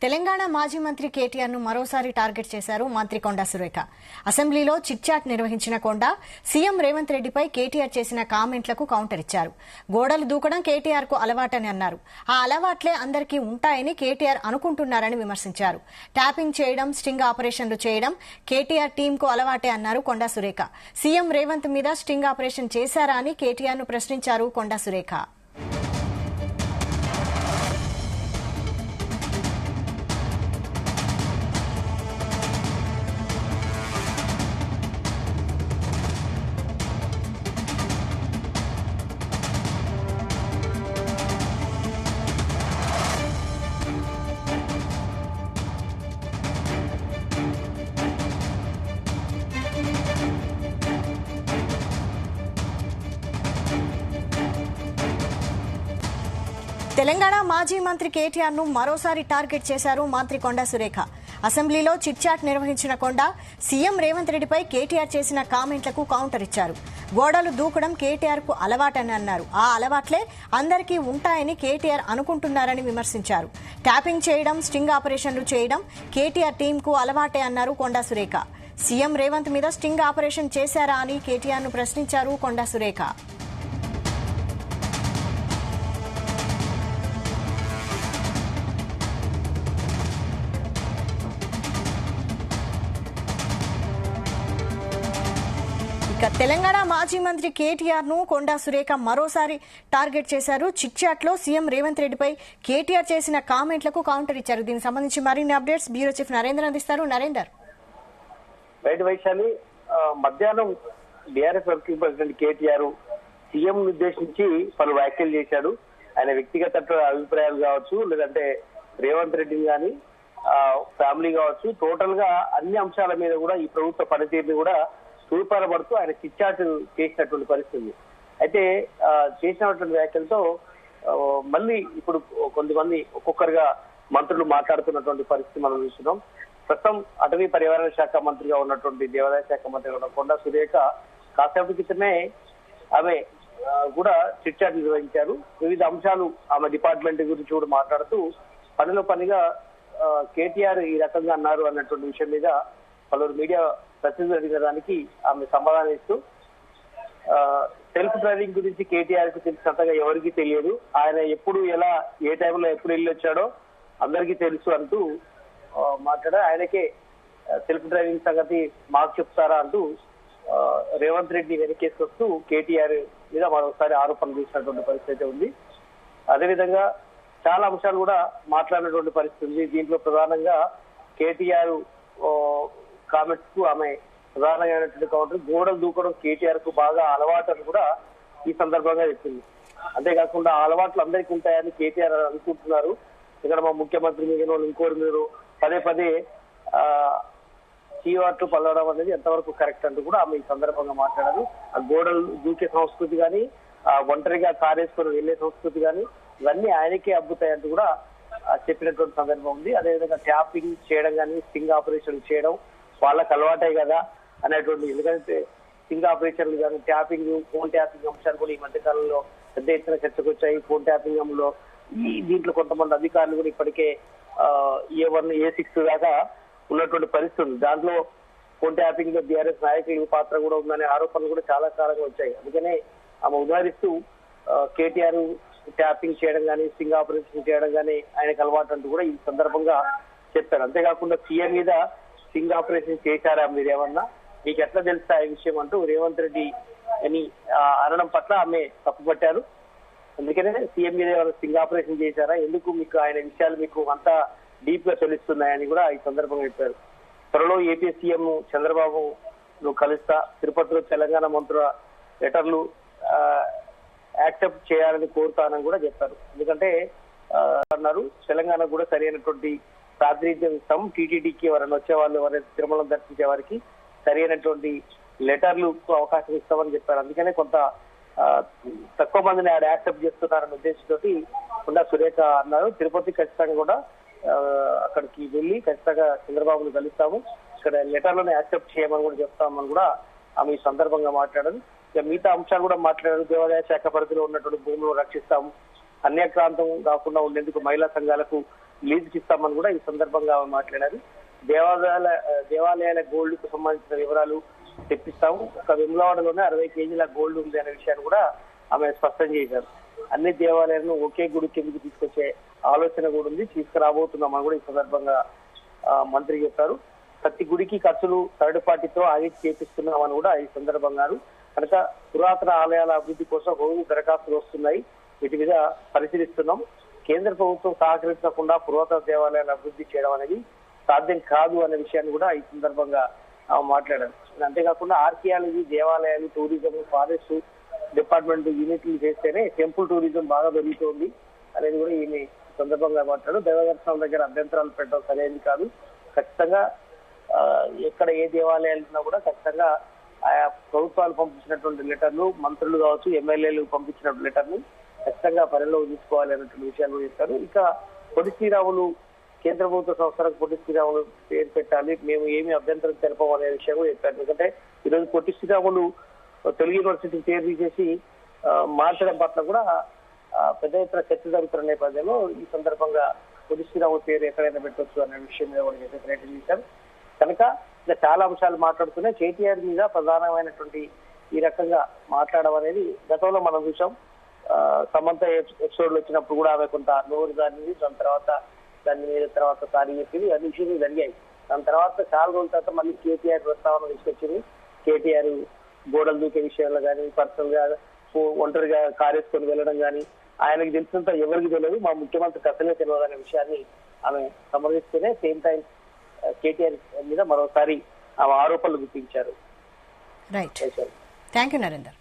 తెలంగాణ మాజీ మంత్రి కేటీఆర్ ను మరోసారి టార్గెట్ చేశారు మంత్రి కొండా సురేఖ. అసెంబ్లీలో చిట్ చాట్ నిర్వహించిన కొండా సీఎం రేవంత్ రెడ్డిపై కేటీఆర్ చేసిన కామెంట్లకు కౌంటర్ ఇచ్చారు. గోడలు దూకడం కేటీఆర్ కు అలవాటని అన్నారు. ఆ అలవాట్లే అందరికీ ఉంటాయని కేటీఆర్ అనుకుంటున్నారని విమర్శించారు. ట్యాపింగ్ చేయడం, స్టింగ్ ఆపరేషన్లు చేయడం కేటీఆర్ టీం కు అలవాటే అన్నారు కొండా సురేఖ. సీఎం రేవంత్ మీద స్టింగ్ ఆపరేషన్ చేశారా అని కేటీఆర్ ను ప్రశ్నించారు కొండా సురేఖ. తెలంగాణ మాజీ మంత్రి కేటీఆర్ ను మరోసారి టార్గెట్ చేశారు మంత్రి కొండా సురేఖ. అసెంబ్లీలో చిట్ చాట్ నిర్వహించిన కొండా సీఎం రేవంత్ రెడ్డిపై కేటీఆర్ చేసిన కామెంట్లకు కౌంటర్ ఇచ్చారు. గోడలు దూకడం కేటీఆర్ కు అలవాటని అన్నారు. ఆ అలవాట్లే అందరికీ ఉంటాయని కేటీఆర్ అనుకుంటున్నారని విమర్శించారు. ట్యాపింగ్ చేయడం, స్టింగ్ ఆపరేషన్లు చేయడం కేటీఆర్ టీం కు అలవాటే అన్నారు కొండా సురేఖ. సీఎం రేవంత్ మీద స్టింగ్ ఆపరేషన్ చేశారా అని కేటీఆర్ ను ప్రశ్నించారు కొండా సురేఖ. తెలంగాణ మాజీ మంత్రి కేటీఆర్ ను కొండా సురేఖ మరోసారి టార్గెట్ చేశారు. చిట్ చాట్ లో సీఎం రేవంత్ రెడ్డిపై కేటీఆర్ చేసిన కామెంట్లకు కౌంటర్ ఇచ్చారు. దీనికి సంబంధించి మరిన్ని అప్డేట్స్ బ్యూరో చీఫ్ నరేందర్ అందిస్తారు. నరేందర్. రైట్ వైశాలి, మధ్యాహ్నం BRS working president KTR CM ఉద్దేశించి పలు వ్యాఖ్యలు చేశాడు. ఆయన వ్యక్తిగత అభిప్రాయాలు కావచ్చు, లేదంటే రేవంత్ రెడ్డిని కానీ ఫ్యామిలీ కావచ్చు, టోటల్ గా అన్ని అంశాల మీద కూడా ఈ ప్రభుత్వ పనితీరుని కూడా తూర్పారబడుతూ ఆయన చిట్చాట్ చేసినటువంటి పరిస్థితి. అయితే చేసినటువంటి వ్యాఖ్యలతో మళ్ళీ ఇప్పుడు కొంతమంది ఒక్కొక్కరుగా మంత్రులు మాట్లాడుతున్నటువంటి పరిస్థితి మనం చూస్తున్నాం. ప్రస్తుతం అటవీ పర్యావరణ శాఖ మంత్రిగా ఉన్నటువంటి, దేవాదాయ శాఖ మంత్రిగా ఉన్న కొండా సురేఖ కాసేపటి క్రితమే ఆమె కూడా చిట్చాట్ నిర్వహించారు. వివిధ అంశాలు ఆమె డిపార్ట్మెంట్ గురించి కూడా మాట్లాడుతూ పనిలో పనిగా కేటీఆర్ ఈ రకంగా అన్నారు అన్నటువంటి విషయం మీద పలువురు మీడియా ప్రతినిధులు అడిగడానికి ఆమె సమాధానం ఇస్తూ, సెల్ఫ్ డ్రైవింగ్ గురించి కేటీఆర్ కి తెలిసినంతగా ఎవరికి తెలియదు, ఆయన ఎప్పుడు ఎలా ఏ టైంలో ఎప్పుడు వెళ్ళి వచ్చాడో అందరికీ తెలుసు అంటూ మాట్లాడారు. ఆయనకే సెల్ఫ్ డ్రైవింగ్ సంగతి మాకు చెప్తారా అంటూ రేవంత్ రెడ్డి వెనకేసుకొస్తూ కేటీఆర్ మీద మరోసారి ఆరోపణలు చేసినటువంటి పరిస్థితి ఉంది. అదేవిధంగా చాలా అంశాలు కూడా మాట్లాడినటువంటి పరిస్థితి ఉంది. దీంట్లో ప్రధానంగా కేటీఆర్ కామెంట్స్ కు ఆమె ప్రధానమైనటువంటి కౌంటర్ గోడలు దూకడం కేటీఆర్ కు బాగా అలవాటు అని కూడా ఈ సందర్భంగా చెప్పింది. అంతేకాకుండా ఆ అలవాట్లు అందరికీ ఉంటాయని కేటీఆర్ అనుకుంటున్నారు. ఇక్కడ మా ముఖ్యమంత్రి మీద ఇంకోరు మీరు పదే పదే చీవాట్లు పల్లడం అనేది ఎంతవరకు కరెక్ట్ అంటూ కూడా ఆమె ఈ సందర్భంగా మాట్లాడారు. ఆ గోడలు దూకే సంస్కృతి కానీ, ఒంటరిగా కారేసుకొని వెళ్లే సంస్కృతి కానీ ఇవన్నీ ఆయనకే అబ్బుతాయంటూ కూడా చెప్పినటువంటి సందర్భం ఉంది. అదేవిధంగా ట్యాపింగ్ చేయడం కానీ, స్టింగ్ ఆపరేషన్ చేయడం వాళ్ళకి అలవాటే కదా అనేటువంటి, ఎందుకంటే స్టింగ్ ఆపరేషన్లు కానీ, ట్యాపింగ్, ఫోన్ ట్యాపింగ్ అంశాలు కూడా ఈ మధ్య కాలంలో పెద్ద ఎత్తున చర్చకు వచ్చాయి. ఫోన్ ట్యాపింగ్ లో దీంట్లో కొంతమంది అధికారులు కూడా ఇప్పటికే A1, A6 దాకా ఉన్నటువంటి పరిస్థితి ఉంది. దాంట్లో ఫోన్ ట్యాపింగ్ లో బీఆర్ఎస్ నాయకుల పాత్ర కూడా ఉందనే ఆరోపణలు కూడా చాలా కాలంగా వచ్చాయి. అందుకనే ఆమె ఉదాహరిస్తూ కేటీఆర్ ట్యాపింగ్ చేయడం కానీ, స్టింగ్ ఆపరేషన్ చేయడం కానీ ఆయనకు అలవాటు అంటూ కూడా ఈ సందర్భంగా చెప్పారు. అంతేకాకుండా సీఎం మీద స్టింగ్ ఆపరేషన్ చేశారా మీరు ఏమన్నా, మీకు ఎట్లా తెలుసా ఈ విషయం అంటూ రేవంత్ రెడ్డి అని అనడం పట్ల ఆమె తప్పుపట్టారు. అందుకనే సీఎం మీద ఏమైనా స్టింగ్ ఆపరేషన్ చేశారా, ఎందుకు మీకు ఆయన విషయాలు మీకు అంతా డీప్ గా తెలుస్తున్నాయని కూడా ఈ సందర్భంగా చెప్పారు. త్వరలో ఏపీ సీఎం చంద్రబాబు కలుస్తా, తిరుపతిలో తెలంగాణ మంత్రుల లెటర్లు యాక్సెప్ట్ చేయాలని కోరుతానని కూడా చెప్పారు. ఎందుకంటే అన్నారు తెలంగాణ కూడా సరైనటువంటి ప్రాతినిధ్యం ఇస్తాం, టీటీడీకి ఎవరైనా వచ్చేవాళ్ళు, ఎవరైనా తిరుమలను దర్శించే వారికి సరైనటువంటి లెటర్లు అవకాశం ఇస్తామని చెప్పారు. అందుకనే కొంత తక్కువ మందిని ఆడ యాక్సెప్ట్ చేస్తున్నారన్న ఉద్దేశంతో కొండా సురేఖ అన్నారు. తిరుపతి ఖచ్చితంగా కూడా అక్కడికి వెళ్ళి ఖచ్చితంగా చంద్రబాబును కలుస్తాము, ఇక్కడ లెటర్లను యాక్సెప్ట్ చేయమని కూడా చెప్తామని కూడా ఆమె ఈ సందర్భంగా మాట్లాడారు. ఇక మిగతా అంశాలు కూడా మాట్లాడారు. దేవాదాయ శాఖ పరిధిలో ఉన్నటువంటి భూములను రక్షిస్తాము, అన్యాక్రాంతం కాకుండా ఉండేందుకు మహిళా సంఘాలకు లీజుకి ఇస్తామని కూడా ఈ సందర్భంగా ఆమె మాట్లాడారు. దేవాలయాల గోల్డ్ కు సంబంధించిన వివరాలు తెప్పిస్తాము. ఒక వెములవాడలోనే 60 కేజీల గోల్డ్ ఉంది అనే విషయాన్ని కూడా ఆమె స్పష్టం చేశారు. అన్ని దేవాలయాలను ఒకే గుడి కిందకి తీసుకొచ్చే ఆలోచన కూడా ఉంది, తీసుకురాబోతున్నామని కూడా ఈ సందర్భంగా మంత్రి చెప్పారు. ప్రతి గుడికి ఖర్చులు థర్డ్ పార్టీతో ఆడిట్ చేపిస్తున్నామని కూడా ఈ సందర్భంగా కనుక పురాతన ఆలయాల అభివృద్ధి కోసం రోజు దరఖాస్తులు వస్తున్నాయి, వీటి మీద పరిశీలిస్తున్నాం. కేంద్ర ప్రభుత్వం సహకరించకుండా పురాతన దేవాలయాల అభివృద్ధి చేయడం అనేది సాధ్యం కాదు అనే విషయాన్ని కూడా ఈ సందర్భంగా మాట్లాడారు. అంతేకాకుండా ఆర్కియాలజీ, దేవాలయాలు, టూరిజం, ఫారెస్ట్ డిపార్ట్మెంట్ యూనిట్లు చేస్తేనే టెంపుల్ టూరిజం బాగా పెరుగుతోంది అనేది కూడా ఈమె సందర్భంగా మాట్లాడారు. దైవదర్శనం దగ్గర అభ్యంతరాలు పెట్టడం సరైనది కాదు. ఖచ్చితంగా ఎక్కడ ఏ దేవాలయాలు ఉన్నా కూడా ఖచ్చితంగా ఆయా ప్రభుత్వాలు పంపించినటువంటి లెటర్లు, మంత్రులు కావచ్చు, ఎమ్మెల్యేలు పంపించిన లెటర్లు ఖచ్చితంగా పరిగణలోకి తీసుకోవాలి అన్నటువంటి విషయాలు చెప్పారు. ఇక పొట్టి శ్రీరాములు కేంద్ర ప్రభుత్వ సంస్థలకు పొట్టి శ్రీరాములు పేరు పెట్టాలి, మేము ఏమి అభ్యంతరం తెలపం అనే విషయం కూడా చెప్పారు. ఎందుకంటే ఈరోజు పొట్టి శ్రీరాములు తెలుగు యూనివర్సిటీ పేరు తీసేసి మార్చడం పట్ల కూడా పెద్ద ఎత్తున చర్చ జరుగుతున్న నేపథ్యంలో ఈ సందర్భంగా పొట్టి శ్రీరాములు పేరు ఎక్కడైనా పెట్టవచ్చు అనే విషయం మీద కూడా చెప్పి ప్రయత్నం చేశారు. కనుక ఇలా చాలా అంశాలు మాట్లాడుతున్నాయి. కేటీఆర్ మీద ప్రధానమైనటువంటి ఈ రకంగా మాట్లాడడం అనేది గతంలో మనం చూసాం. సమంత ఎపిసోడ్లు వచ్చినప్పుడు కూడా ఆమె కొంత నోరు దాన్ని దాని మీద సారీ చెప్పింది, అన్ని విషయాలు జరిగాయి. దాని తర్వాత చాలా రోజుల తర్వాత మళ్ళీ కేటీఆర్ ప్రస్తావన తీసుకొచ్చింది. కేటీఆర్ గోడలు దూకే విషయంలో కానీ, పర్సనల్ గా ఒంటరిగా కారేసుకొని వెళ్ళడం కానీ ఆయనకు తెలిసినంత ఎవరికి తెలియదు, మా ముఖ్యమంత్రికి అసలే తెలియదు అనే విషయాన్ని ఆమె సమర్థిస్తూనే సేమ్ టైం కేటీఆర్ మీద మరోసారి ఆమె ఆరోపణలు గుర్తించారు. Right, thank you Narender.